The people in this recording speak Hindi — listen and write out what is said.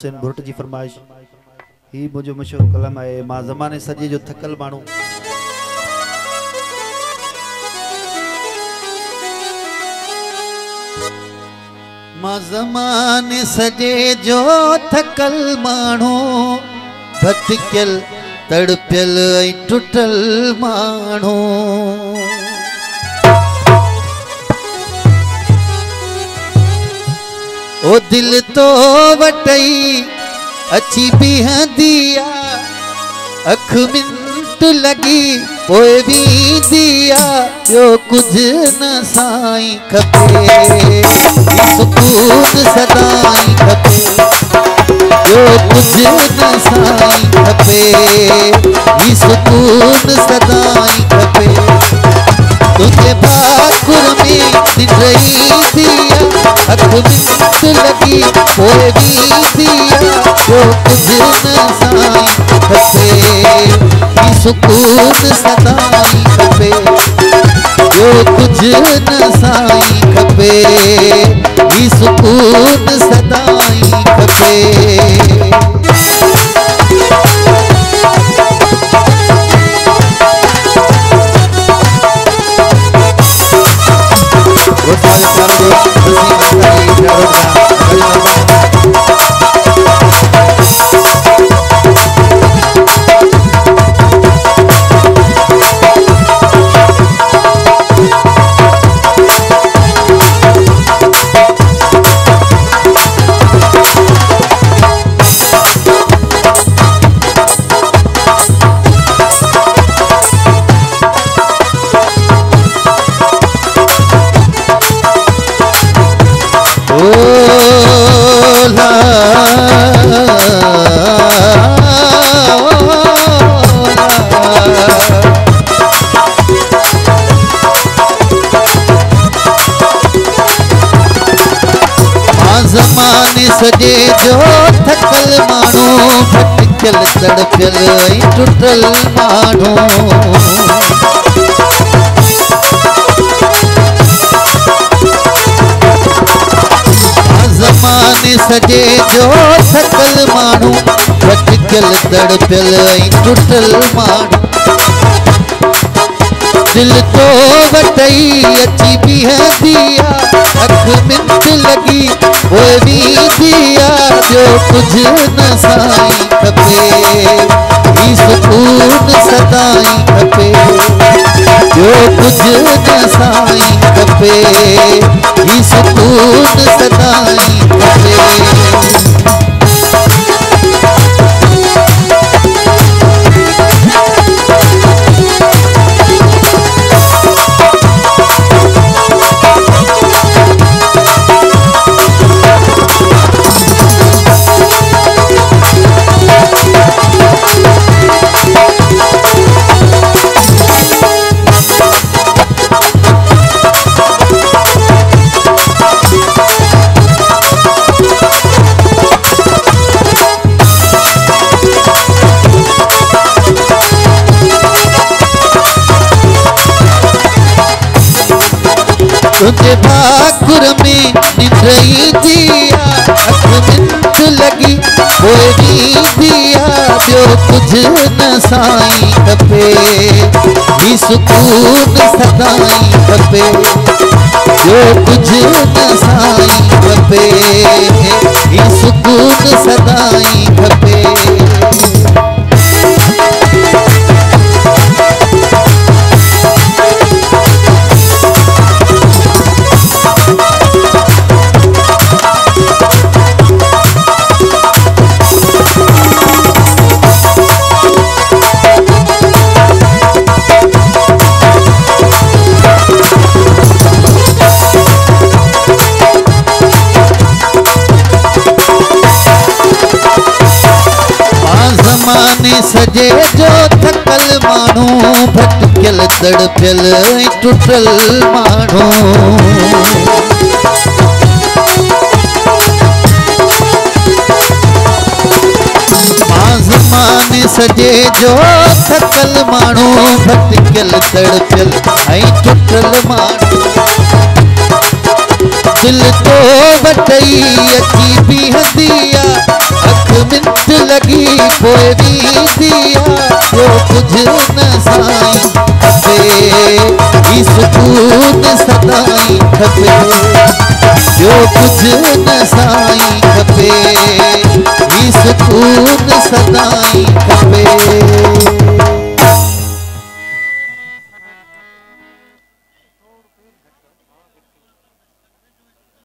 हुसैन भुट जी फरमाइश ही मुझे मशहूर कलम है। मां ज़माने सजे जो थकल मानू मां ज़माने सजे जो थकल मानू भटकियल तड़पियल टुटल मानू ओ दिल तो वटई अच्छी बिहंदिया अख मिंट लगी पोए भी दिया जो कुछ न साईं खपे सुकून सदाई खपे जो कुछ न साईं खपे सुकून सदाई खपे तुझे बाकुर में दिन रही दिया अख मिंट लगी पोए भी दिया जो कुछ न साईं खपे सुकून सदाई खपे जो कुछ न साईं खपे सुकून सदाई खपे ज़माने सजे जो थकल मानू भटकियल तड़पियल टुटल मानू ज़माने सजे जो थकल मानू भटकियल तड़पियल टुटल मानू दिल तो वटई अच्छी बिहंदिया अख मिंट लगी वो भी दिया जो कुछ न साईं खपे सुकून सदाई खपे जो कुछ न साईं खपे सुकून सदाई खपे तुझे बाकुर में निद्रई दिया अख मिंट लगी कोई भी दिया जो कुछ न साईं खपे सुकून सदाई खपे जो कुछ न साईं खपे सुकून सदाई खपे ज़माने सजे जो थकल मानू भटकियल तड़पियल टुटल मानू ज़माने सजे जो थकल मानू भटकियल तड़पियल टुटल मानू दिल तो वटई अची बिहंदिया पोइ दिया ॿियो कुझु न साईं खपे ही सुकून सदाई खपे ॿियो कुझु न साईं खपे ही सुकून सदाई